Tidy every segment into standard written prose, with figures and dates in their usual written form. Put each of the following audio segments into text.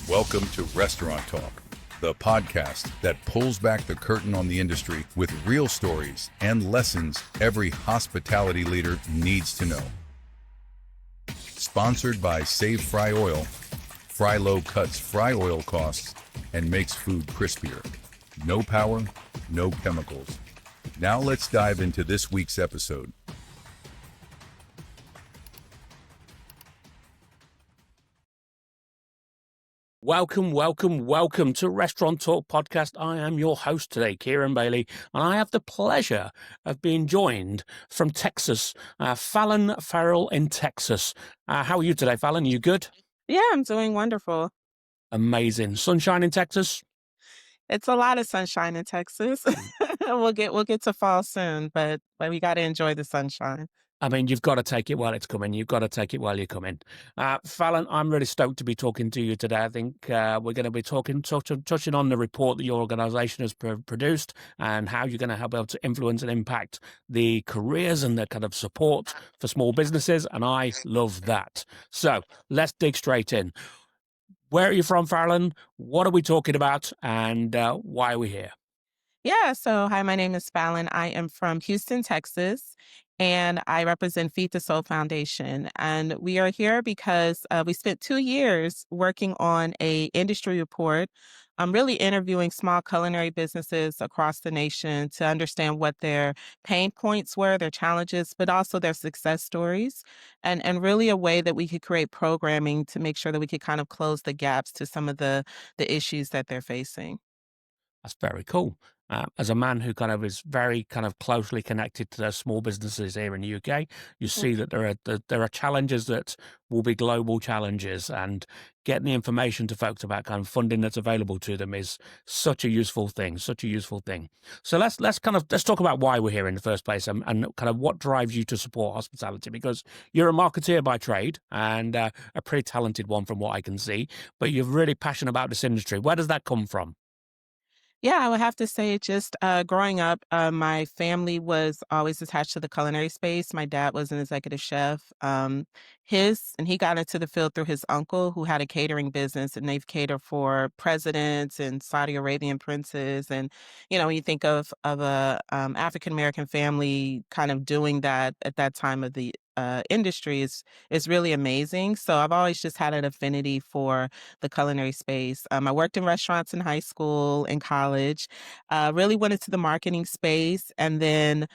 Welcome to Restaurant Talk, the podcast that pulls back the curtain on the industry with real stories and lessons every hospitality leader needs to know. Sponsored by Save Fry Oil, Frylow cuts fry oil costs and makes food crispier. No power, no chemicals. Now let's dive into this week's episode. Welcome to Restaurant Talk Podcast. I am your host today, Kieron Bailey, and I have the pleasure of being joined from Texas, Falayn Ferrell in Texas. How are you today, Falayn? You good? Yeah, I'm doing wonderful. Amazing. Sunshine in Texas? It's a lot of sunshine in Texas. We'll get to fall soon, but we got to enjoy the sunshine. I mean, you've got to take it while it's coming. You've got to take it while you're coming. Falayn, I'm really stoked to be talking to you today. I think we're going to be touching on the report that your organization has produced and how you're going to help able to influence and impact the careers and the kind of support for small businesses. And I love that. So let's dig straight in. Where are you from, Falayn? What are we talking about? And why are we here? Yeah, so hi, my name is Falayn. I am from Houston, Texas, and I represent Feed the Soul Foundation. And we are here because we spent 2 years working on a industry report. I'm really interviewing small culinary businesses across the nation to understand what their pain points were, their challenges, but also their success stories, and really a way that we could create programming to make sure that we could kind of close the gaps to some of the issues that they're facing. That's very cool. As a man who kind of is very kind of closely connected to those small businesses here in the UK, you see that there are challenges that will be global challenges, and getting the information to folks about kind of funding that's available to them is such a useful thing. So let's talk about why we're here in the first place, and kind of what drives you to support hospitality, because you're a marketeer by trade and a pretty talented one from what I can see, but you're really passionate about this industry. Where does that come from? Yeah, I would have to say just growing up, my family was always attached to the culinary space. My dad was an executive chef. And he got into the field through his uncle, who had a catering business, and they've catered for presidents and Saudi Arabian princes. And when you think of a African American family kind of doing that at that time of the industry is really amazing. So I've always just had an affinity for the culinary space. I worked in restaurants in high school and college, really went into the marketing space. And then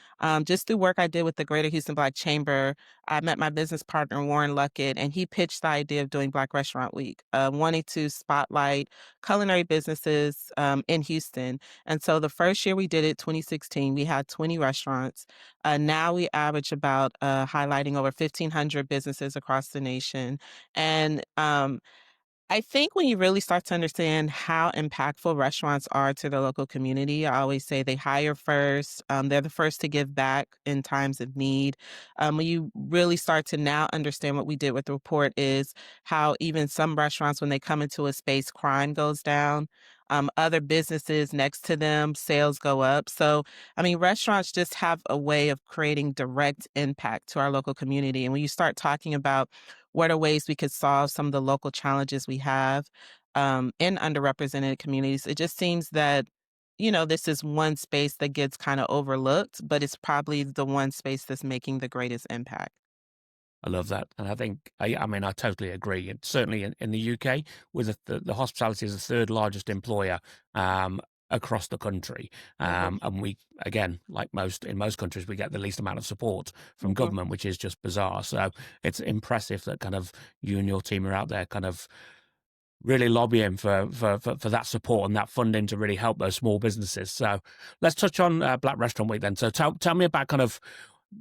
just through work I did with the Greater Houston Black Chamber, I met my business partner, Warren Luckett, and he pitched the idea of doing Black Restaurant Week, wanting to spotlight culinary businesses in Houston. And so the first year we did it, 2016, we had 20 restaurants. Now we average about highlighting over 1,500 businesses across the nation. And I think when you really start to understand how impactful restaurants are to their local community, I always say they hire first. They're the first to give back in times of need. When you really start to now understand what we did with the report is how even some restaurants, when they come into a space, crime goes down. Other businesses next to them, sales go up. So, I mean, restaurants just have a way of creating direct impact to our local community. And when you start talking about what are ways we could solve some of the local challenges we have in underrepresented communities, it just seems that, this is one space that gets kind of overlooked, but it's probably the one space that's making the greatest impact. I love that. And I think, I mean, I totally agree. And certainly in the UK, with the hospitality is the third largest employer across the country. And we, again, like in most countries, we get the least amount of support from government, which is just bizarre. So it's impressive that kind of you and your team are out there kind of really lobbying for that support and that funding to really help those small businesses. So let's touch on Black Restaurant Week then. So tell me about kind of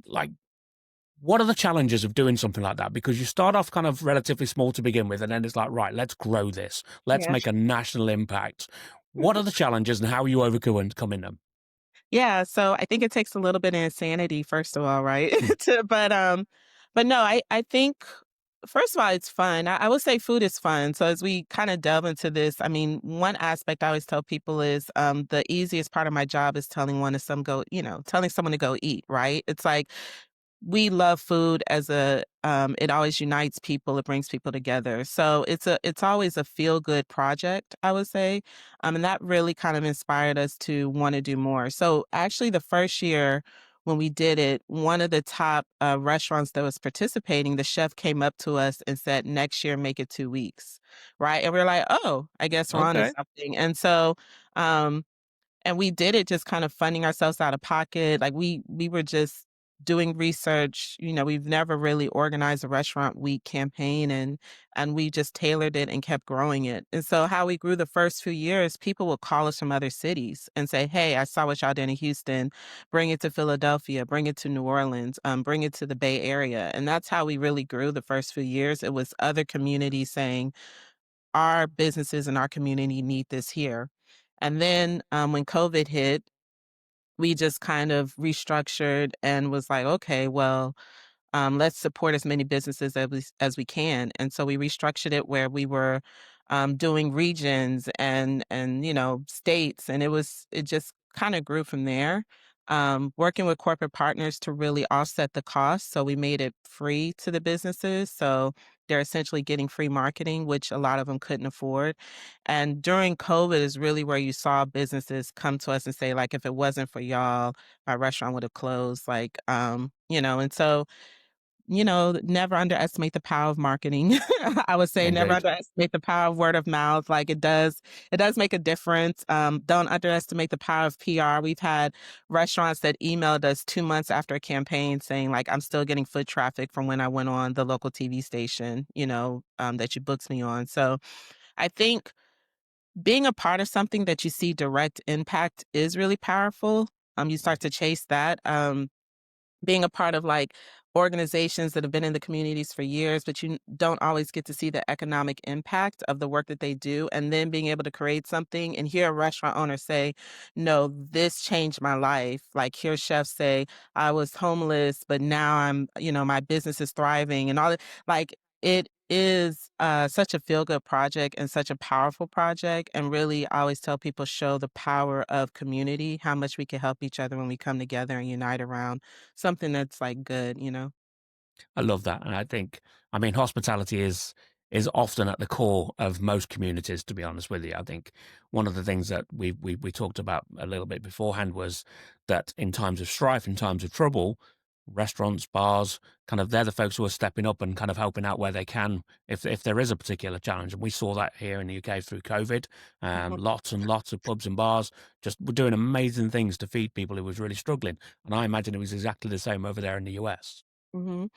like, what are the challenges of doing something like that? Because you start off kind of relatively small to begin with, and then it's like, right, let's grow this. Let's make a national impact. What are the challenges and how are you overcoming them? Yeah, so I think it takes a little bit of insanity, first of all, right? But no, I think first of all, it's fun. I would say food is fun. So as we kind of delve into this, I mean, one aspect I always tell people is the easiest part of my job is telling someone to go eat, right? It's like we love food as it always unites people, it brings people together. So it's always a feel good project, I would say. And that really kind of inspired us to want to do more. So actually the first year when we did it, one of the top restaurants that was participating, the chef came up to us and said, next year, make it 2 weeks. Right. And we're like, oh, I guess we're on to Okay. something. And so um and we did it just kind of funding ourselves out of pocket. Like we were just doing research. We've never really organized a restaurant week campaign, and we just tailored it and kept growing it. And so how we grew the first few years, people would call us from other cities and say, "Hey, I saw what y'all did in Houston. Bring it to Philadelphia, bring it to New Orleans, bring it to the Bay Area." And that's how we really grew the first few years. It was other communities saying, our businesses and our community need this here. And then when COVID hit, we just kind of restructured and was like, okay, well, let's support as many businesses as we can. And so we restructured it where we were doing regions and states, and it just kind of grew from there. Working with corporate partners to really offset the cost, so we made it free to the businesses. So they're essentially getting free marketing, which a lot of them couldn't afford. And during COVID is really where you saw businesses come to us and say, like, if it wasn't for y'all, my restaurant would have closed. And so never underestimate the power of marketing. I would say never Indeed. underestimate the power of word of mouth. Like it does make a difference. Don't underestimate the power of PR. We've had restaurants that emailed us 2 months after a campaign saying, like, I'm still getting foot traffic from when I went on the local TV station, that you booked me on. So I think being a part of something that you see direct impact is really powerful. You start to chase that. Being a part of like organizations that have been in the communities for years, but you don't always get to see the economic impact of the work that they do. And then being able to create something and hear a restaurant owner say, no, this changed my life. Like hear chefs say, I was homeless, but now my business is thriving and all that. Like it is such a feel good project and such a powerful project. And really, I always tell people, show the power of community, how much we can help each other when we come together and unite around something that's, like, good. I love that, and I mean, hospitality is often at the core of most communities. To be honest with you, I think one of the things that we talked about a little bit beforehand was that in times of strife, in times of trouble, restaurants, bars, kind of they're the folks who are stepping up and kind of helping out where they can if there is a particular challenge. And we saw that here in the UK through COVID. Mhm, Lots and lots of pubs and bars just were doing amazing things to feed people who was really struggling. And I imagine it was exactly the same over there in the US. mhm.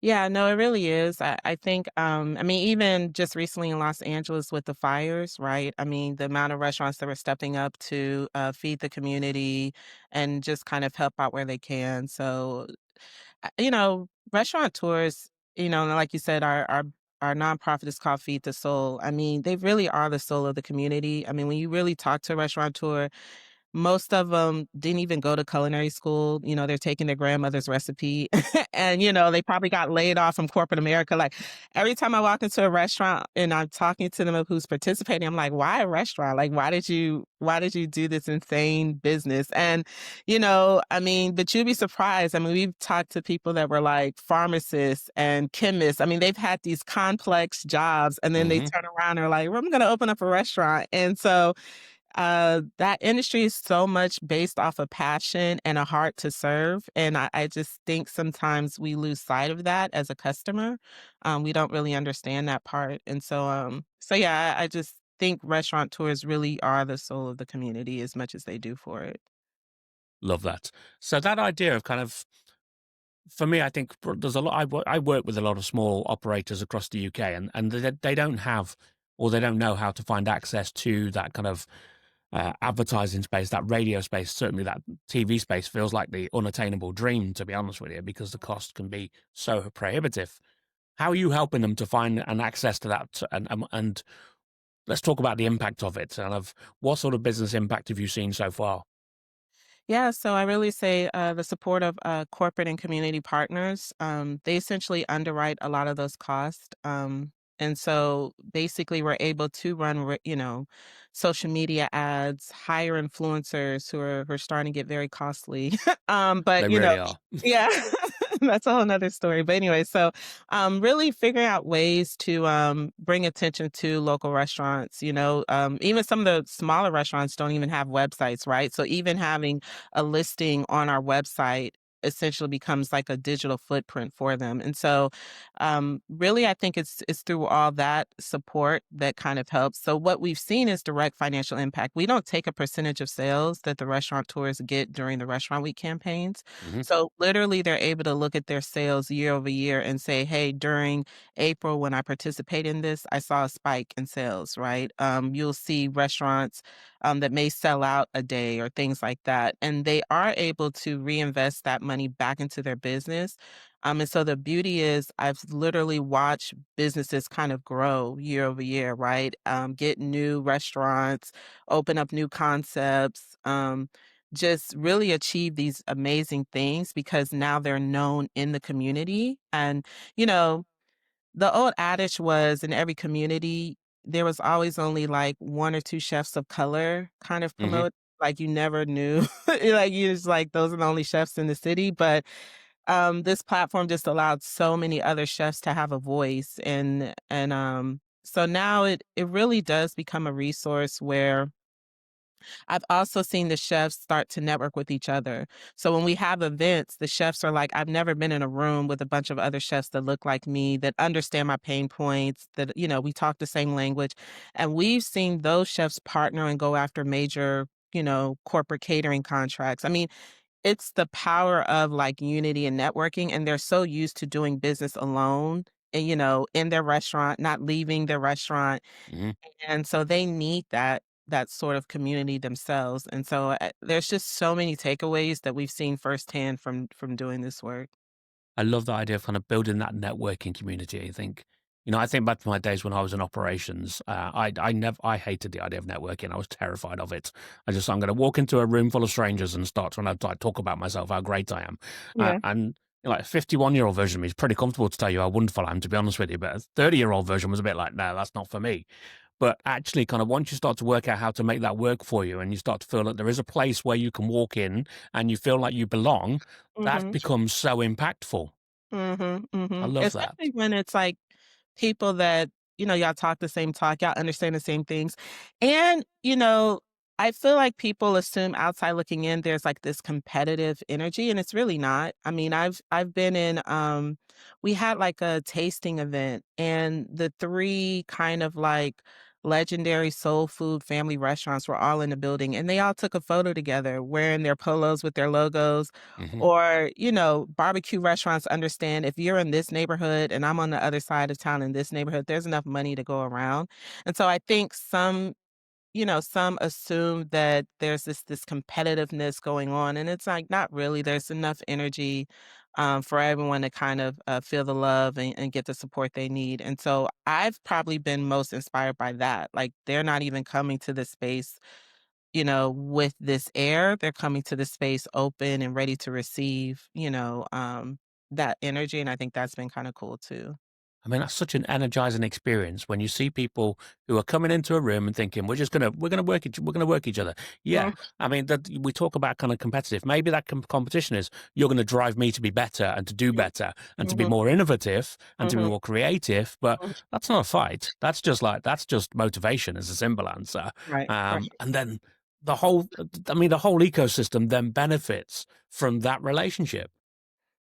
Yeah, no, it really is. I think, I mean, even just recently in Los Angeles with the fires, right? I mean, the amount of restaurants that were stepping up to feed the community and just kind of help out where they can. So, restaurateurs, like you said, our nonprofit is called Feed the Soul. I mean, they really are the soul of the community. I mean, when you really talk to a restaurateur, most of them didn't even go to culinary school. They're taking their grandmother's recipe and, they probably got laid off from corporate America. Like every time I walk into a restaurant and I'm talking to them of who's participating, I'm like, why a restaurant? Like, why did you do this insane business? And, I mean, but you'd be surprised. I mean, we've talked to people that were like pharmacists and chemists. I mean, they've had these complex jobs and then they Hmm. turn around and are like, well, I'm going to open up a restaurant. And so, that industry is so much based off of passion and a heart to serve. And I just think sometimes we lose sight of that as a customer. We don't really understand that part. And so yeah, I just think restaurateurs really are the soul of the community as much as they do for it. Love that. So that idea of kind of, for me, I think there's a lot. I work with a lot of small operators across the UK, and they don't have or they don't know how to find access to that kind of advertising space, that radio space. Certainly, that TV space feels like the unattainable dream. To be honest with you, because the cost can be so prohibitive. How are you helping them to find an access to that? And let's talk about the impact of it. And of what sort of business impact have you seen so far? Yeah, so I really say the support of corporate and community partners. They essentially underwrite a lot of those costs. And so basically, we're able to run, social media ads, hire influencers who are starting to get very costly. But, They really are. yeah. That's a whole nother story. But anyway, so really figuring out ways to bring attention to local restaurants. Even some of the smaller restaurants don't even have websites, right? So even having a listing on our website essentially becomes like a digital footprint for them. And so really I think it's through all that support that kind of helps. So what we've seen is direct financial impact. We don't take a percentage of sales that the restaurateurs get during the restaurant week campaigns. Hmm. So literally they're able to look at their sales year over year and say, hey, during April when I participate in this, I saw a spike in sales, right? You'll see restaurants that may sell out a day or things like that. And they are able to reinvest that money back into their business. And so the beauty is, I've literally watched businesses kind of grow year over year, right? Get new restaurants, open up new concepts, just really achieve these amazing things because now they're known in the community. And, you know, the old adage was in every community, there was always only like one or two chefs of color kind of Hmm. promote. Like you never knew, like you just like those are the only chefs in the city. But this platform just allowed so many other chefs to have a voice, and so now it really does become a resource where I've also seen the chefs start to network with each other. So when we have events, the chefs are like, I've never been in a room with a bunch of other chefs that look like me, that understand my pain points, that, we talk the same language. And we've seen those chefs partner and go after major, corporate catering contracts. I mean, it's the power of like unity and networking. And they're so used to doing business alone and, in their restaurant, not leaving their restaurant, Hmm. and so they need that sort of community themselves, and so, there's just so many takeaways that we've seen firsthand from doing this work. I love the idea of kind of building that networking community. I think back to my days when I was in operations. I hated the idea of networking. I was terrified of it. I'm going to walk into a room full of strangers and start trying to like, talk about myself, how great I am. Yeah. And like a 51-year-old version of me is pretty comfortable to tell you how wonderful I am, to be honest with you. But a 30-year-old version was a bit like, no, that's not for me. But actually, kind of once you start to work out how to make that work for you and you start to feel that there is a place where you can walk in and you feel like you belong, that Mhm. becomes so impactful. Mhm, I mhm. love that. Especially when it's, like, people that, y'all talk the same talk, y'all understand the same things, and, I feel like people assume outside looking in, there's, like, this competitive energy, and it's really not. I mean, I've been in, we had, like, a tasting event, and the 3 kind of, like, legendary soul food family restaurants were all in the building, and they all took a photo together wearing their polos with their logos. Mhm. Or, barbecue restaurants understand if you're in this neighborhood and I'm on the other side of town in this neighborhood, there's enough money to go around. And so I think some assume that there's this competitiveness going on, and it's like not really. There's enough energy for everyone to kind of feel the love and get the support they need. And so I've probably been most inspired by that. Like they're not even coming to the space with this air, they're coming to the space open and ready to receive, that energy. And I think that's been kind of cool too. I mean, that's such an energizing experience when you see people who are coming into a room and thinking, we're gonna work each other. Yeah. Mm, I mean, that we talk about kind of competitive. Maybe that competition is you're going to drive me to be better and to do mm, better and to be mhm, more innovative and to be mhm, more creative. But mhm. that's not a fight. That's just motivation as a simple answer. Right, right. And then the whole ecosystem then benefits from that relationship.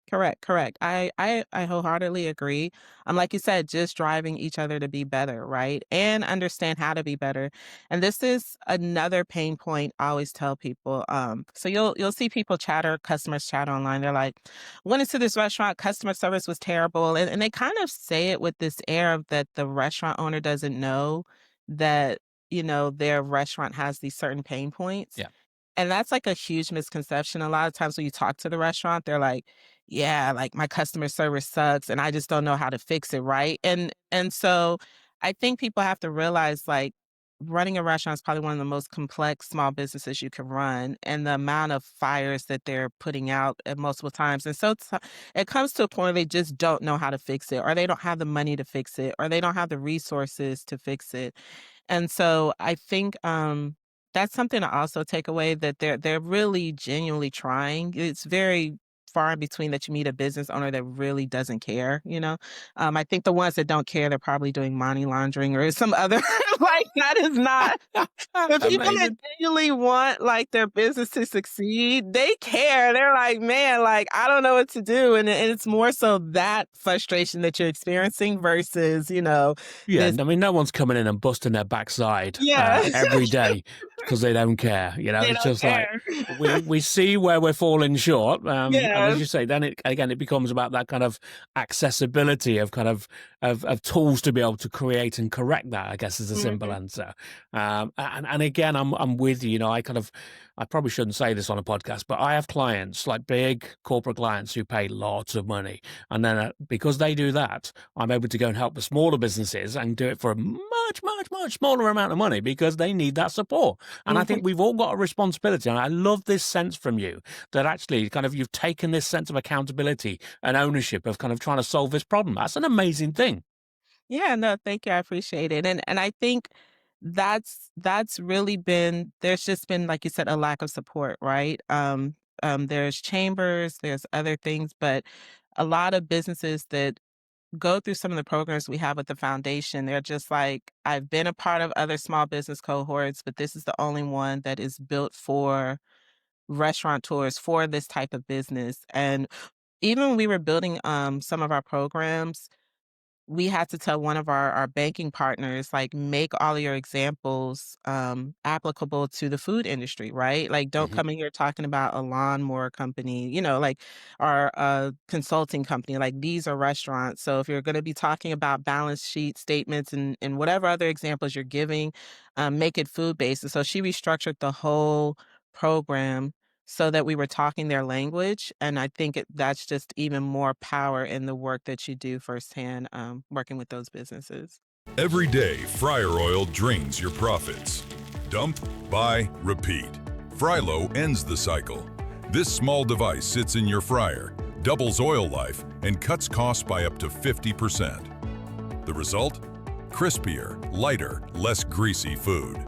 Correct, correct. I wholeheartedly agree. Like you said, just driving each other to be better, right? And understand how to be better. And this is another pain point I always tell people. So you'll see people chatter, customers chatter online. They're like, went into this restaurant, customer service was terrible. And they kind of say it with this air of that the restaurant owner doesn't know that, their restaurant has these certain pain points. Yeah. And that's like a huge misconception. A lot of times when you talk to the restaurant, they're like, "Yeah, like my customer service sucks and I just don't know how to fix it," right? And so I think people have to realize like running a restaurant is probably one of the most complex small businesses you can run and the amount of fires that they're putting out at multiple times. And so it comes to a point where they just don't know how to fix it or they don't have the money to fix it or they don't have the resources to fix it. And so I think that's something to also take away that they're really genuinely trying. It's very far in between that you meet a business owner that really doesn't care, you know? I think the ones that don't care, they're probably doing money laundering or some other like, that is not the people that Amazing. genuinely want, like, their business to succeed, they care. They're like, "Man, like, I don't know what to do," and it's more so that frustration that you're experiencing versus, Yeah, this. I mean, no one's coming in and busting their backside Yeah. every day because they don't care. They It's don't just like care. we see where we're falling short, and as Yeah. you say, then it becomes about that kind of accessibility of kind of tools to be able to create and correct that. I guess is a simple Mhm. answer. And again, I'm with you. I probably shouldn't say this on a podcast, but I have clients like big corporate clients who pay lots of money, and then because they do that, I'm able to go and help the smaller businesses and do it for a much, much, much smaller amount of money because they need that support. And I Mhm. think we've all got a responsibility. And I love this sense from you that actually kind of you've taken this sense of accountability and ownership of kind of trying to solve this problem. That's an amazing thing. Yeah, no, thank you, I appreciate it, and I think that's really been there's just been, like you said, a lack of support, right? There's chambers, there's other things, but a lot of businesses that go through some of the programs we have with the foundation, they're just like, "I've been a part of other small business cohorts, but this is the only one that is built for restaurateurs, for this type of business," and even when we were building, some of our programs, we had to tell one of our banking partners, like, make all of your examples applicable to the food industry, right? Like, don't Hmm. come in here talking about a lawnmower company, like, or a consulting company. Like, these are restaurants. So if you're going to be talking about balance sheet statements and whatever other examples you're giving, make it food based. And so she restructured the whole program so that we were talking their language. And I think that's just even more power in the work that you do firsthand, working with those businesses. Every day, fryer oil drains your profits. Dump, buy, repeat. Frylow ends the cycle. This small device sits in your fryer, doubles oil life, and cuts costs by up to 50%. The result? Crispier, lighter, less greasy food.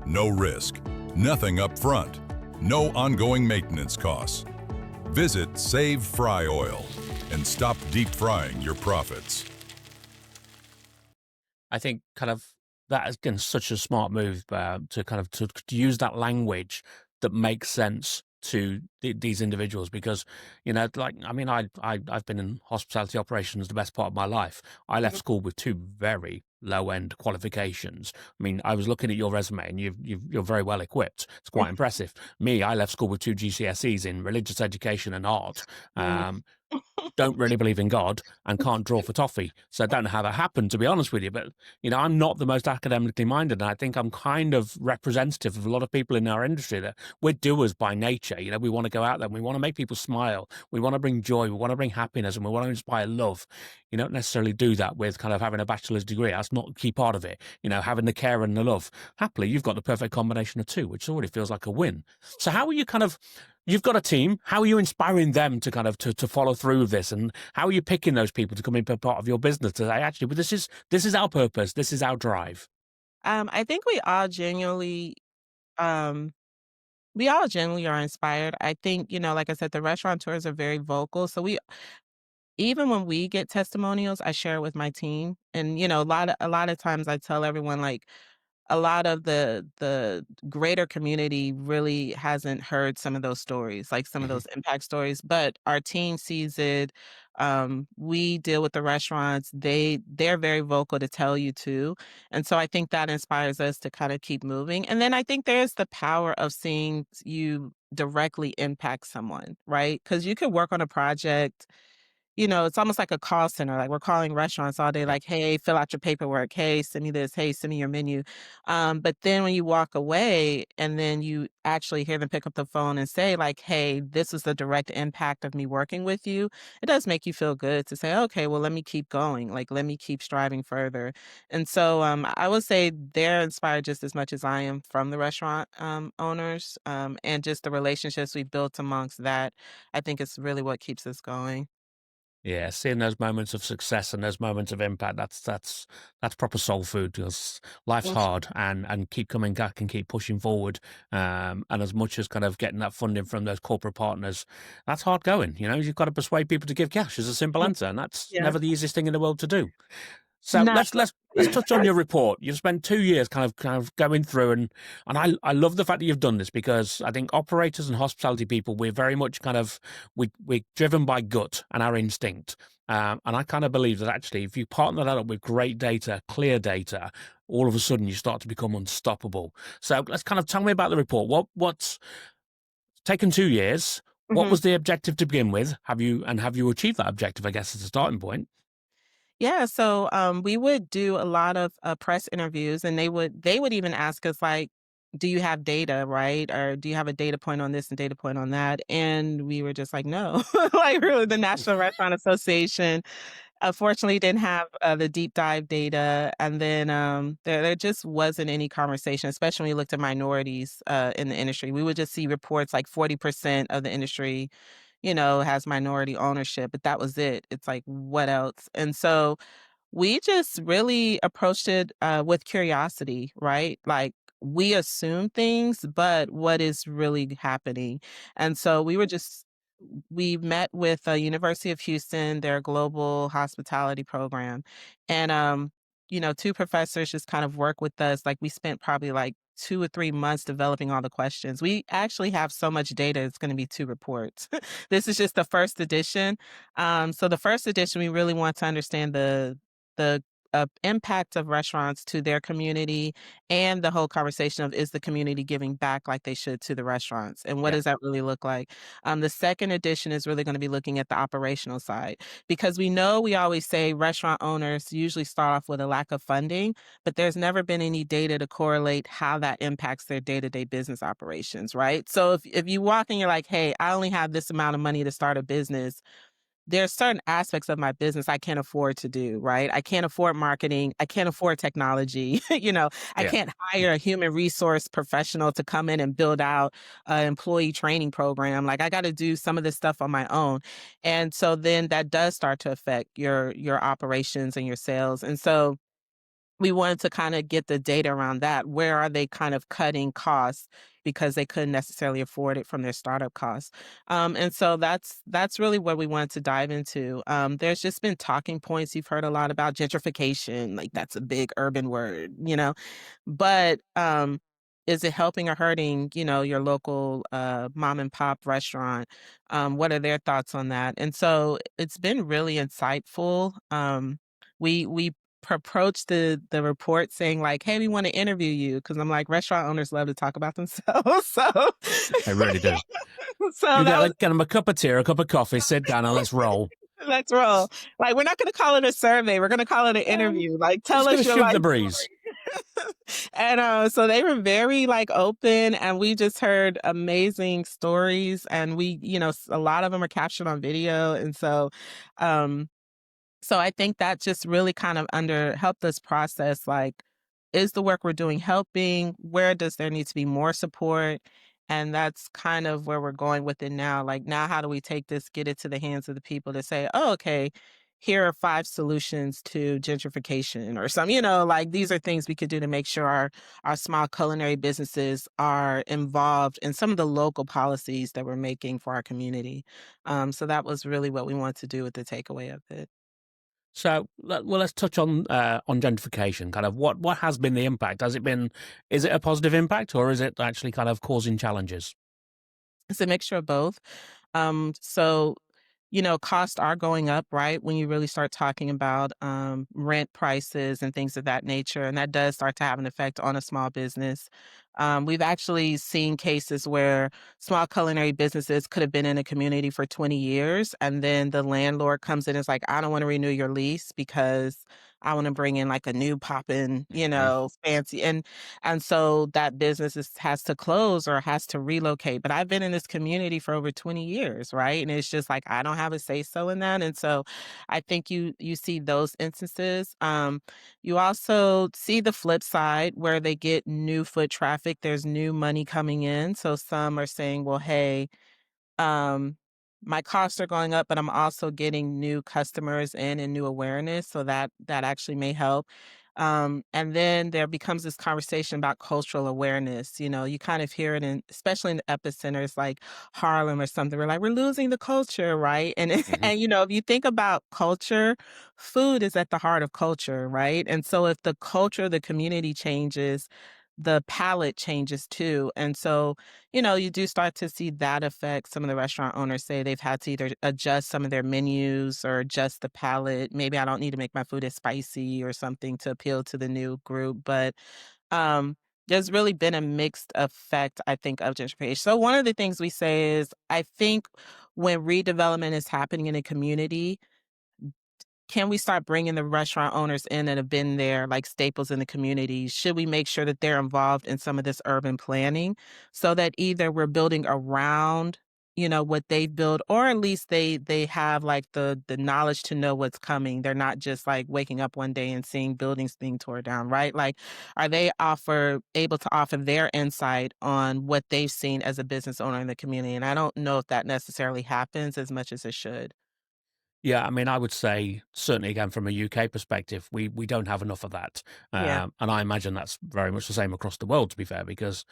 No risk, nothing up front, no ongoing maintenance costs. Visit Save Fry Oil and stop deep frying your profits. I think kind of that has been such a smart move to kind of to use that language that makes sense to these individuals because like I mean I've been in hospitality operations the best part of my life. I left Mhm, school with two very low end qualifications. I mean, I was looking at your resume and you're very well equipped. It's quite impressive. Me, I left school with two GCSEs in religious education and art. mhm, um don't really believe in God and can't draw for toffee. So I don't know how that happened, to be honest with you. But, I'm not the most academically minded. And I think I'm kind of representative of a lot of people in our industry that we're doers by nature. We want to go out there and we want to make people smile. We want to bring joy. We want to bring happiness and we want to inspire love. You don't necessarily do that with kind of having a bachelor's degree. That's not a key part of it. Having the care and the love. Happily, you've got the perfect combination of two, which already feels like a win. So how are you kind of you've got a team. How are you inspiring them to kind of to follow through with this? And how are you picking those people to come in be part of your business to say, actually, well, this is our purpose. This is our drive. I think um, we all genuinely are inspired. I think, like I said, the restaurateurs are very vocal. So even when we get testimonials, I share it with my team. And, a lot of times I tell everyone, like, a lot of the greater community really hasn't heard some of those stories, like some of Hmm. those impact stories, but our team sees it. We deal with the restaurants. They're very vocal to tell you too. And so I think that inspires us to kind of keep moving. And then I think there's the power of seeing you directly impact someone, right? Because you could work on a project, it's almost like a call center. Like, we're calling restaurants all day, Yeah. like, "Hey, fill out your paperwork. Hey, send me this. Hey, send me your menu." But then when you walk away and then you actually hear them pick up the phone and say, like, "Hey, this is the direct impact of me working with you," it does make you feel good to say, "Okay, well, let me keep going. Like, let me keep striving further." And so, I would say they're inspired just as much as I am from the restaurant, owners, and just the relationships we built amongst that, I think is really what keeps us going. Yeah, seeing those moments of success and those moments of impact, that's proper soul food because life's Mm. hard and keep coming back and keep pushing forward. And as much as kind of getting that funding from those corporate partners, that's hard going. You know, you've got to persuade people to give cash is a simple Mm. answer, and that's Yeah. never the easiest thing in the world to do. So Not let's touch on your report. You've spent 2 years kind of going through and I love the fact that you've done this because I think operators and hospitality people we're very much kind of we're driven by gut and our instinct. And I kind of believe that actually, if you partner that up with great data, clear data, all of a sudden you start to become unstoppable. So let's kind of tell me about the report. What's taken 2 years? What Mhm. was the objective to begin with? Have you achieved that objective? I guess as a starting point. Yeah, so we would do a lot of press interviews, and they would even ask us like, "Do you have data, right? Or do you have a data point on this and data point on that?" And we were just like, "No." Like really, the National Restaurant Association unfortunately didn't have the deep dive data, and then there just wasn't any conversation, especially when we looked at minorities in the industry. We would just see reports like 40% of the industry has minority ownership, but that was it. It's like, what else? And so we just really approached it with curiosity, right? Like, we assume things, but what is really happening? And so we met with the University of Houston, their global hospitality program, and two professors just kind of work with us. Like we spent probably like 2 or 3 months developing all the questions. We actually have so much data; it's going to be 2 reports. This is just the first edition. So the first edition, we really want to understand the impact of restaurants to their community and the whole conversation of is the community giving back like they should to the restaurants and what Yeah. does that really look like. The second edition is really going to be looking at the operational side because we always say restaurant owners usually start off with a lack of funding, but there's never been any data to correlate how that impacts their day-to-day business operations, right? So if you walk and you're like, hey, I only have this amount of money to start a business, there's certain aspects of my business I can't afford to do, right? I can't afford marketing. I can't afford technology. I Yeah. can't hire a human resource professional to come in and build out an employee training program. Like I got to do some of this stuff on my own. And so then that does start to affect your operations and your sales. And so we wanted to kind of get the data around that. Where are they kind of cutting costs because they couldn't necessarily afford it from their startup costs? And so that's really what we wanted to dive into. There's just been talking points you've heard a lot about gentrification, like that's a big urban word, but is it helping or hurting, your local mom and pop restaurant? What are their thoughts on that? And so it's been really insightful. We approached the report saying like, "Hey, we want to interview you," because I'm like, restaurant owners love to talk about themselves. So, I really do. so You that was get them a cup of tea or a cup of coffee, sit down and let's roll. let's roll. Like, we're not going to call it a survey. We're going to call it an interview. Like, We're tell just gonna us your shoot life the breeze. story. And so they were very like open, and we just heard amazing stories, and a lot of them are captured on video, and um, so I think that just really kind of under helped us process like, is the work we're doing helping? Where does there need to be more support? And that's kind of where we're going with it now. Like now, how do we take this, get it to the hands of the people to say, oh, okay, here are 5 solutions to gentrification or some, like these are things we could do to make sure our small culinary businesses are involved in some of the local policies that we're making for our community. So that was really what we wanted to do with the takeaway of it. So, let's touch on gentrification. Kind of what has been the impact? Is it a positive impact or is it actually kind of causing challenges? It's a mixture of both. So, costs are going up, right? When you really start talking about rent prices and things of that nature, and that does start to have an effect on a small business. We've actually seen cases where small culinary businesses could have been in a community for 20 years, and then the landlord comes in and is like, I don't want to renew your lease because I want to bring in like a new poppin', Yeah. fancy. And so that has to close or has to relocate. But I've been in this community for over 20 years, right? And it's just like I don't have a say so in that. And so I think you see those instances. You also see the flip side where they get new foot traffic. There's new money coming in. So some are saying, well, hey, um, my costs are going up, but I'm also getting new customers in and new awareness, so that actually may help. And then there becomes this conversation about cultural awareness. You know, you kind of hear it in, especially in the epicenters like Harlem or something. We're like, we're losing the culture, right? And Hmm. and if you think about culture, food is at the heart of culture, right? And so if the culture of the community changes, the palate changes too. And so you do start to see that affect some of the restaurant owners say they've had to either adjust some of their menus or adjust the palate. Maybe I don't need to make my food as spicy or something to appeal to the new group. But um, there's really been a mixed effect, I think, of gentrification. So one of the things we say is I think when redevelopment is happening in a community, can we start bringing the restaurant owners in that have been there, like staples in the community? Should we make sure that they're involved in some of this urban planning so that either we're building around, what they've built, or at least they have like the knowledge to know what's coming. They're not just like waking up one day and seeing buildings being torn down, right? Like, are they able to offer their insight on what they've seen as a business owner in the community? And I don't know if that necessarily happens as much as it should. Yeah, I mean, I would say certainly again from a UK perspective, we don't have enough of that, Yeah. and I imagine that's very much the same across the world. To be fair, because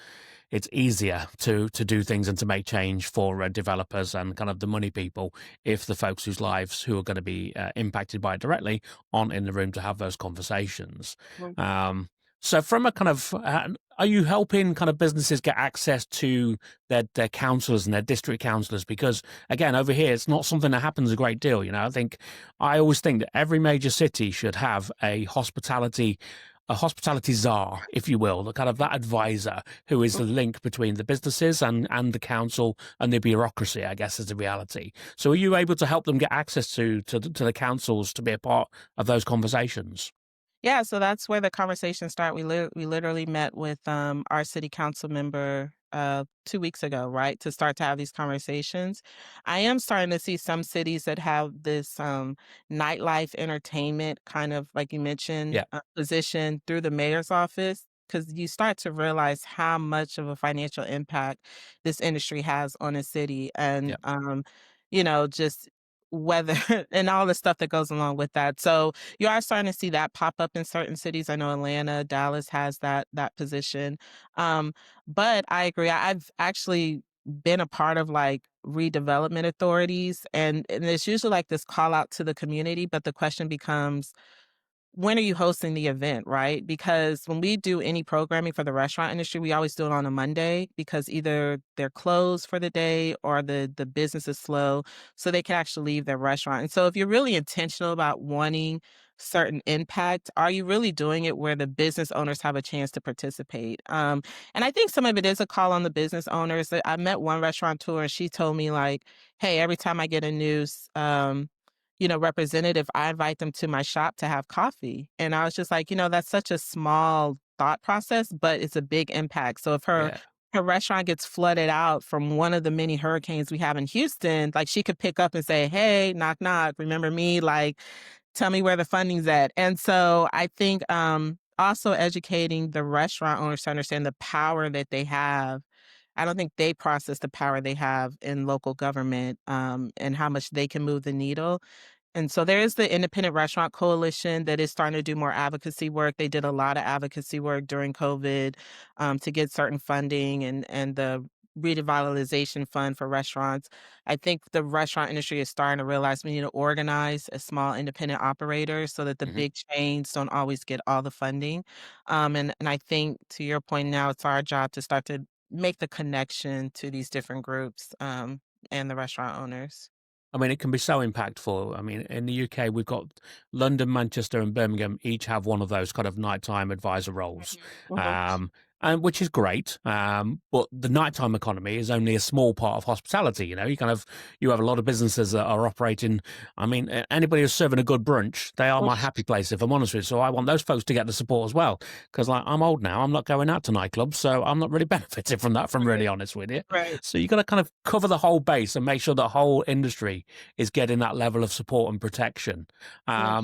it's easier to do things and to make change for developers and kind of the money people if the folks whose lives who are going to be impacted by it directly aren't in the room to have those conversations. Um, so, from a kind of, are you helping kind of businesses get access to their councillors and their district councillors? Because again, over here, it's not something that happens a great deal. I always think that every major city should have a hospitality czar, if you will, the kind of that advisor who is the link between the businesses and the council and the bureaucracy, I guess, is the reality. So are you able to help them get access to the councils to be a part of those conversations? Yeah, so that's where the conversations start. We literally met with our city council member 2 weeks ago, right, to start to have these conversations. I am starting to see some cities that have this nightlife entertainment kind of, like you mentioned, Yeah, position through the mayor's office. Because you start to realize how much of a financial impact this industry has on a city, and yeah. just whether and all the stuff that goes along with that. So you are starting to see that pop up in certain cities. I know Atlanta, Dallas has that position. Um, but I agree. I've actually been a part of like redevelopment authorities, and it's usually like this call out to the community, but the question becomes, when are you hosting the event, right? Because when we do any programming for the restaurant industry, we always do it on a Monday because either they're closed for the day or the business is slow, so they can actually leave their restaurant. And so if you're really intentional about wanting certain impact, are you really doing it where the business owners have a chance to participate? And I think some of it is a call on the business owners. I met one restaurateur and she told me like, hey, every time I get a representative, I invite them to my shop to have coffee. And I was just like, that's such a small thought process, but it's a big impact. So if Yeah. her restaurant gets flooded out from one of the many hurricanes we have in Houston, like she could pick up and say, "Hey, knock knock, remember me? Like, tell me where the funding's at." And so I think also educating the restaurant owners to understand the power that they have. I don't think they process the power they have in local government, and how much they can move the needle. And so there is the Independent Restaurant Coalition that is starting to do more advocacy work. They did a lot of advocacy work during COVID, to get certain funding and the revitalization fund for restaurants. I think the restaurant industry is starting to realize we need to organize as small independent operators so that the Mhm. big chains don't always get all the funding. And I think to your point now, it's our job to start to make the connection to these different groups, and the restaurant owners. I mean, it can be so impactful. I mean, in the UK, we've got London, Manchester, and Birmingham each have one of those kind of nighttime advisor roles, Mhm. um, and which is great. But the nighttime economy is only a small part of hospitality. You have a lot of businesses that are operating. I mean, anybody who's serving a good brunch, they are my happy place. If I'm honest with you, so I want those folks to get the support as well. Because like I'm old now, I'm not going out to nightclubs, so I'm not really benefiting from that. If I'm really honest with you, Right. so you got to kind of cover the whole base and make sure the whole industry is getting that level of support and protection. Yeah.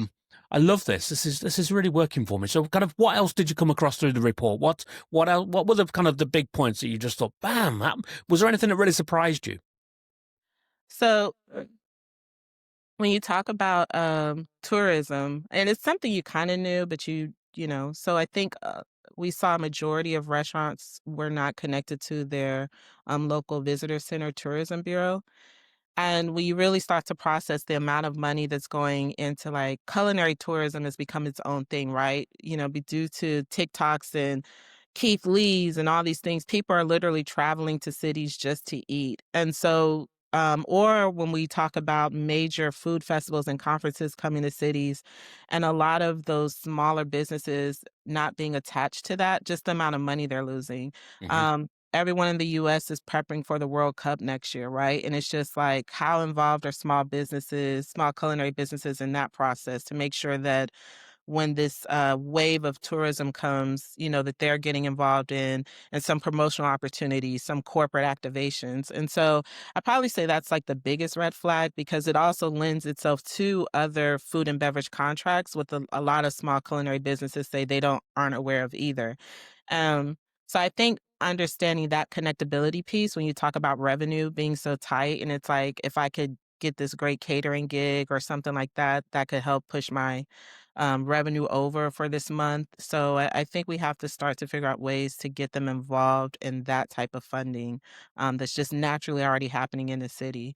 I love this. This is really working for me. So, kind of, what else did you come across through the report? What else? What were the kind of the big points that you just thought, bam? Was there anything that really surprised you? So when you talk about tourism, and it's something you kind of knew, but so I think we saw a majority of restaurants were not connected to their local visitor center tourism bureau. And when you really start to process the amount of money that's going into like culinary tourism has become its own thing, right? Due to TikToks and Keith Lee's and all these things, people are literally traveling to cities just to eat. And so, or when we talk about major food festivals and conferences coming to cities, and a lot of those smaller businesses not being attached to that, just the amount of money they're losing. Hmm. Everyone in the US is prepping for the World Cup next year, right? And it's just like how involved are small businesses, small culinary businesses in that process to make sure that when this wave of tourism comes, that they're getting involved in and some promotional opportunities, some corporate activations. And so I probably say that's like the biggest red flag because it also lends itself to other food and beverage contracts with a lot of small culinary businesses say they don't aren't aware of either. So I think understanding that connectability piece when you talk about revenue being so tight, and it's like if I could get this great catering gig or something like that, that could help push my revenue over for this month. So I think we have to start to figure out ways to get them involved in that type of funding that's just naturally already happening in the city.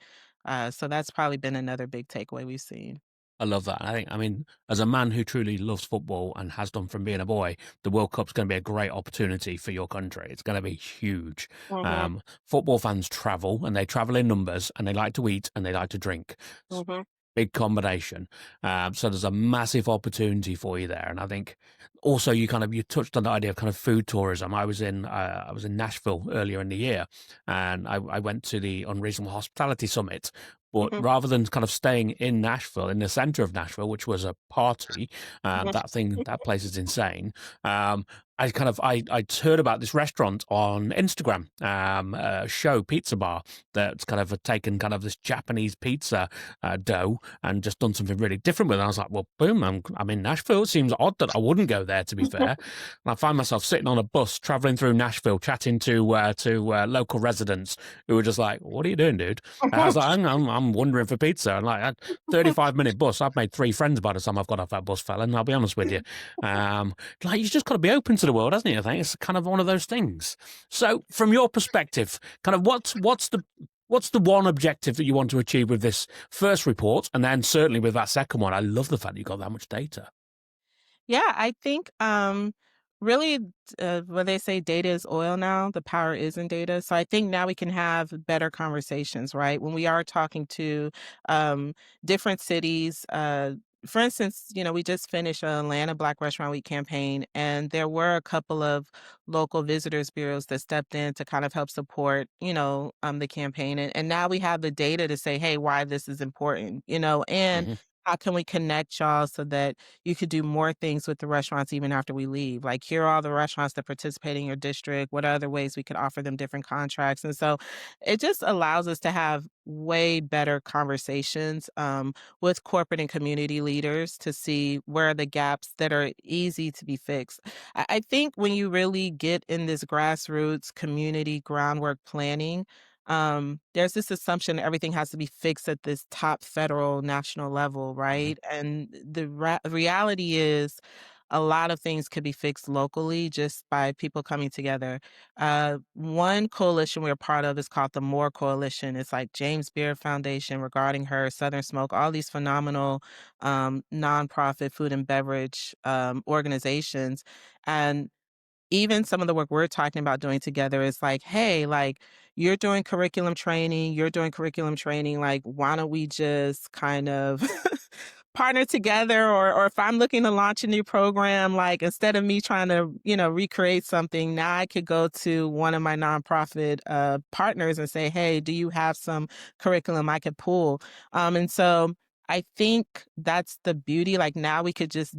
So that's probably been another big takeaway we've seen. I love that. I mean, as a man who truly loves football and has done from being a boy, the World Cup's going to be a great opportunity for your country. It's going to be huge. Hmm. Football fans travel and they travel in numbers and they like to eat and they like to drink. Hmm. Big combination. So there's a massive opportunity for you there. And I think also you touched on the idea of kind of food tourism. I was in Nashville earlier in the year, and I went to the Unreasonable Hospitality Summit. But Hmm. rather than kind of staying in Nashville, in the center of Nashville, which was a party, that place is insane. Um, I'd heard about this restaurant on Instagram, a show pizza bar that's kind of taken kind of this Japanese pizza dough and just done something really different with it. I was like, well, boom, I'm in Nashville. It seems odd that I wouldn't go there, to be fair. And I find myself sitting on a bus traveling through Nashville, chatting to local residents who were just like, what are you doing, dude? And I was like, I'm wondering for pizza. And like, a 35-minute bus, I've made 3 friends by the time I've got off that bus, fella, and I'll be honest with you. Like, you just got to be open to the world, hasn't he? I think it's kind of one of those things. So from your perspective, kind of what's the one objective that you want to achieve with this first report? And then certainly with that second one, I love the fact you got that much data. Yeah, I think really when they say data is oil now, the power is in data. So I think now we can have better conversations, right? When we are talking to um, different cities, for instance, we just finished an Atlanta Black Restaurant Week campaign, and there were a couple of local visitors bureaus that stepped in to kind of help support, the campaign. And now we have the data to say, hey, why this is important, and Hmm. how can we connect y'all so that you could do more things with the restaurants even after we leave. Like, here are all the restaurants that participate in your district. What other ways we could offer them different contracts? And so it just allows us to have way better conversations with corporate and community leaders to see where are the gaps that are easy to be fixed. I think when you really get in this grassroots community groundwork planning, there's this assumption that everything has to be fixed at this top federal national level, Hmm. right? And the reality is a lot of things could be fixed locally just by people coming together. One coalition we're part of is called the More Coalition. It's like James Beard Foundation, Regarding Her, Southern Smoke, all these phenomenal nonprofit food and beverage organizations. And even some of the work we're talking about doing together is like, hey, like you're doing curriculum training, like why don't we just kind of partner together or if I'm looking to launch a new program, like instead of me trying to, recreate something, now I could go to one of my nonprofit partners and say, hey, do you have some curriculum I could pull? And so I think that's the beauty. Like now we could just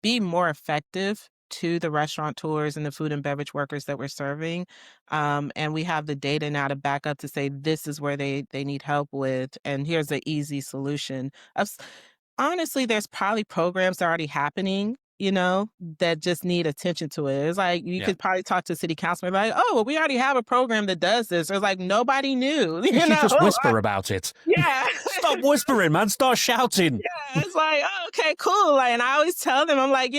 be more effective to the restaurateurs and the food and beverage workers that we're serving. And we have the data now to back up to say this is where they need help with, and here's the easy solution. Of s- Honestly, there's probably programs already happening that just need attention to it. It's like you Yeah. could probably talk to city councilman like, oh, well, we already have a program that does this. It's like nobody knew, You should just Like, whisper about it. yeah. Stop whispering, man. Start shouting. Yeah, it's like, oh, okay, cool. Like, and I always tell them, I'm like,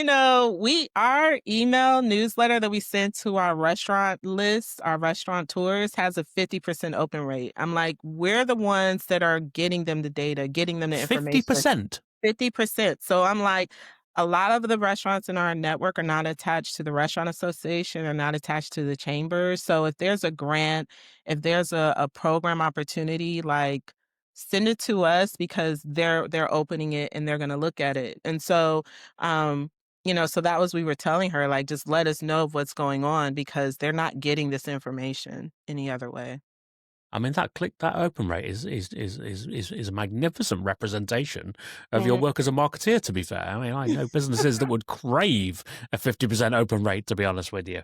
our email newsletter that we send to our restaurant list, our restaurant tours, has a 50% open rate. I'm like, we're the ones that are getting them the data, getting them the information. 50%. 50%. So I'm like, a lot of the restaurants in our network are not attached to the restaurant association, are not attached to the chambers. So if there's a grant, if there's a program opportunity, like send it to us because they're opening it and they're gonna look at it. And so so that was we were telling her, like, just let us know of what's going on because they're not getting this information any other way. I mean, that open rate is a magnificent representation of your Mhm. work as a marketeer, to be fair. I mean, I know businesses that would crave a 50% open rate, to be honest with you.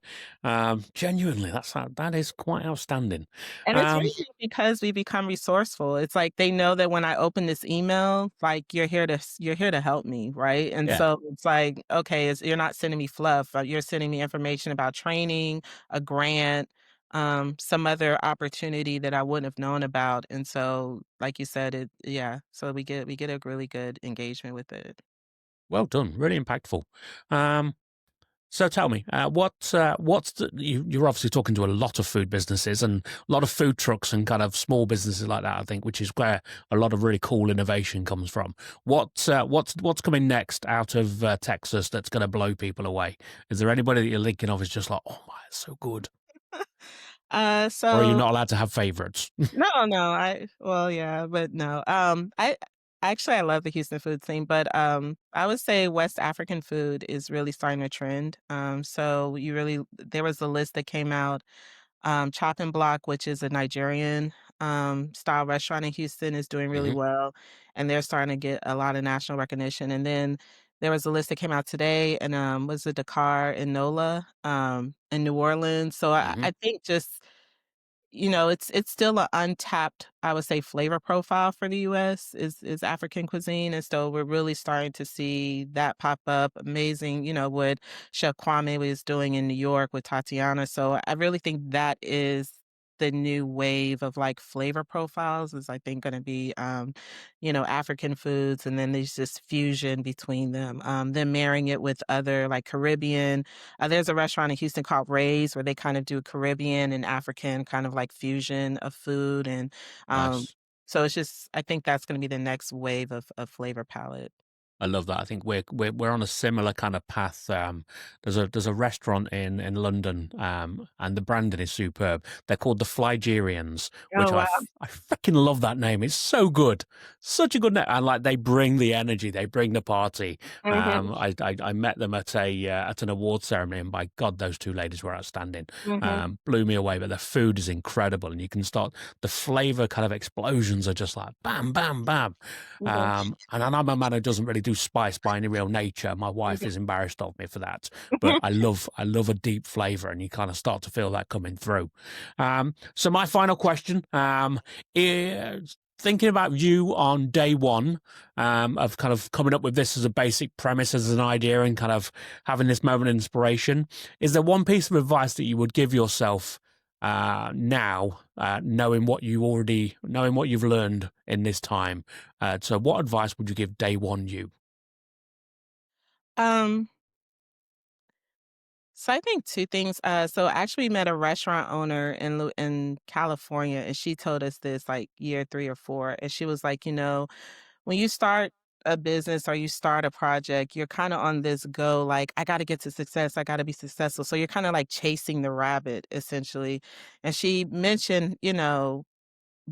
Genuinely, that is quite outstanding. And it's Um, really because we become resourceful. It's like they know that when I open this email, like you're here to help me, right? And yeah. so it's like, okay, you're not sending me fluff. You're sending me information about training, a grant, some other opportunity that I wouldn't have known about. And so, like you said, yeah. So we get a really good engagement with it. Well done. Really impactful. Um, So tell me, you're obviously talking to a lot of food businesses and a lot of food trucks and kind of small businesses like that, I think, which is where a lot of really cool innovation comes from. What's coming next out of Texas that's going to blow people away? Is there anybody that you're thinking of is just like, oh my, it's so good? Or are you So not allowed to have favorites? no, well, yeah, but no. I love the Houston food scene, but I would say West African food is really starting to trend. So there was a list that came out. Chop and Block, which is a Nigerian style restaurant in Houston, is doing really Hmm. well, and they're starting to get a lot of national recognition. And then there was a list that came out today, and was it Dakar and Nola in New Orleans? So Hmm. I think just it's still an untapped, I would say, flavor profile for the US is African cuisine, and so we're really starting to see that pop up. Amazing, what Chef Kwame was doing in New York with Tatiana. So I really think that is the new wave of like flavor profiles is I think going to be African foods, and then there's this fusion between them, then marrying it with other like Caribbean. There's a restaurant in Houston called Ray's where they kind of do Caribbean and African kind of like fusion of food. And Nice. so it's just, I think that's going to be the next wave of flavor palette. I love that. I think we're on a similar kind of path. There's a restaurant in London, and the branding is superb. They're called the Flygerians, which Oh, wow. I freaking love that name. It's so good, such a good name, and like they bring the energy, they bring the party. Hmm. I met them at an award ceremony, and by God, those two ladies were outstanding. Hmm. Blew me away. But the food is incredible, and you can start the flavor kind of explosions are just like bam, bam, bam. Hmm. And I'm a man who doesn't really do spice by any real nature. My wife is embarrassed of me for that, but I love a deep flavor, and you kind of start to feel that coming through. So my final question is thinking about you on day one, of kind of coming up with this as a basic premise, as an idea, and kind of having this moment of inspiration. Is there one piece of advice that you would give yourself now, knowing what you've learned in this time? So what advice would you give day one you? Um, so I think two things. So I actually met a restaurant owner in California, and she told us this like year three or four, and she was like, when you start a business or you start a project, you're kind of on this go, like, I got to get to success. I got to be successful. So you're kind of like chasing the rabbit, essentially. And she mentioned,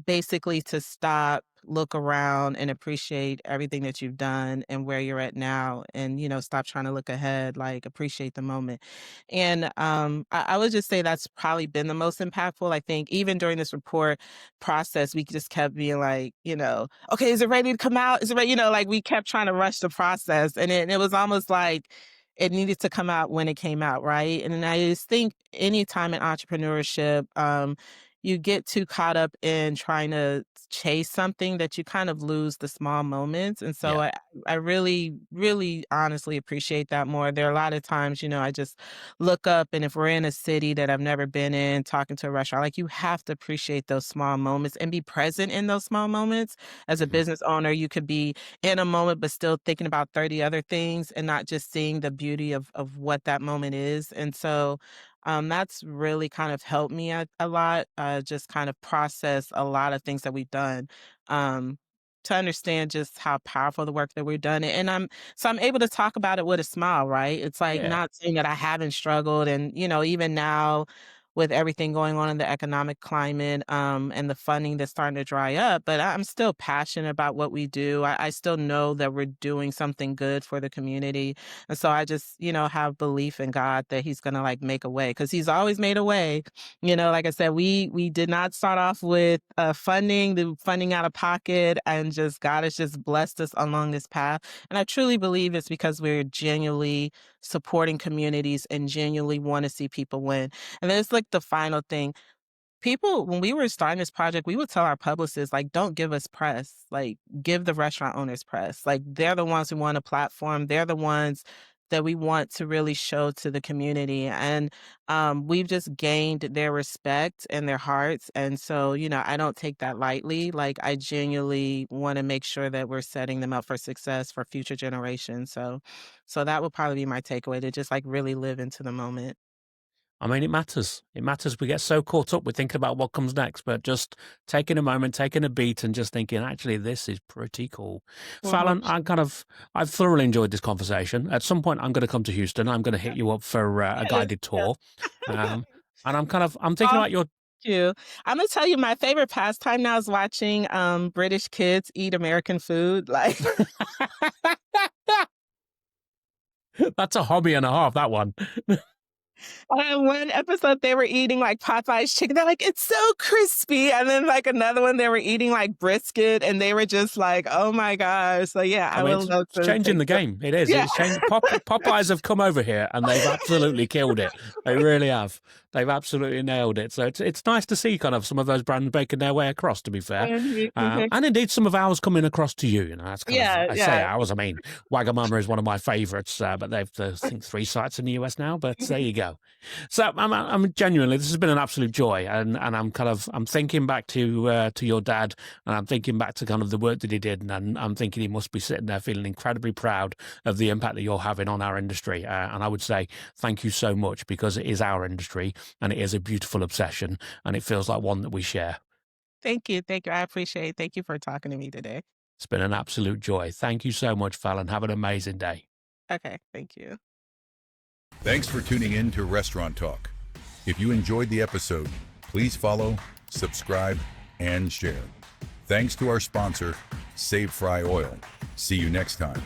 basically to stop, look around, and appreciate everything that you've done and where you're at now. And, stop trying to look ahead, like appreciate the moment. And I would just say that's probably been the most impactful. I think even during this report process, we just kept being like, okay, is it ready to come out? Is it ready? Like we kept trying to rush the process. And it was almost like it needed to come out when it came out, right? And then I just think anytime in entrepreneurship, you get too caught up in trying to chase something that you kind of lose the small moments. And so Yeah. I really, really honestly appreciate that more. There are a lot of times, I just look up, and if we're in a city that I've never been in, talking to a restaurant, like, you have to appreciate those small moments and be present in those small moments. As a Mhm. business owner, you could be in a moment, but still thinking about 30 other things and not just seeing the beauty of what that moment is. And so that's really kind of helped me a lot, just kind of process a lot of things that we've done. Um, to understand just how powerful the work that we've done. And I'm able to talk about it with a smile, right? It's like Yeah. not saying that I haven't struggled. And, even now with everything going on in the economic climate, and the funding that's starting to dry up, but I'm still passionate about what we do. I still know that we're doing something good for the community. And so I just, have belief in God that He's gonna like make a way, because He's always made a way. Like I said, we did not start off with the funding out of pocket, and just God has just blessed us along this path. And I truly believe it's because we're genuinely supporting communities and genuinely want to see people win. And then it's like the final thing. People, when we were starting this project, we would tell our publicists, like, don't give us press. Like, give the restaurant owners press. Like, they're the ones who want a platform. They're the ones that we want to really show to the community. And we've just gained their respect and their hearts. And so, I don't take that lightly. Like, I genuinely want to make sure that we're setting them up for success for future generations. So that would probably be my takeaway, to just like really live into the moment. I mean, it matters. It matters. We get so caught up with thinking about what comes next, but just taking a moment, taking a beat, and just thinking, actually, this is pretty cool. Fallon, 100%. I've thoroughly enjoyed this conversation. At some point, I'm going to come to Houston. I'm going to hit you up for a Yes, guided yes. tour, and I'm thinking Oh, about your. thank you. Imma tell you, my favorite pastime now is watching, British kids eat American food, like, That's a hobby and a half. That one. one episode they were eating, like, Popeye's chicken, they're like, "It's so crispy," and then, like, another one, they were eating, like, brisket, and they were just like, "Oh my gosh." So, yeah, I I mean, would love it's to changing take the some. game. It is. Yeah. It's changed. Popeyes have come over here and they've absolutely killed it. They really have. They've absolutely nailed it. So it's nice to see kind of some of those brands making their way across, to be fair. Mhm, mhm. And indeed some of ours coming across to you. That's kind of, Yeah, I say yeah. ours, I mean, Wagamama is one of my favorites, but they've, I think, 3 sites in the US now, but there you go. So I'm genuinely, this has been an absolute joy. And I'm thinking back to your dad, and I'm thinking back to kind of the work that he did. And I'm thinking he must be sitting there feeling incredibly proud of the impact that you're having on our industry. And I would say thank you so much, because it is our industry and it is a beautiful obsession and it feels like one that we share. Thank you, thank you, I appreciate it. Thank you for talking to me today. It's been an absolute joy. Thank you so much, Fallon. Have an amazing day. Okay, thank you. Thanks for tuning in to Restaurant Talk. If you enjoyed the episode, please follow, subscribe, and share. Thanks to our sponsor, Save Fry Oil. See you next time.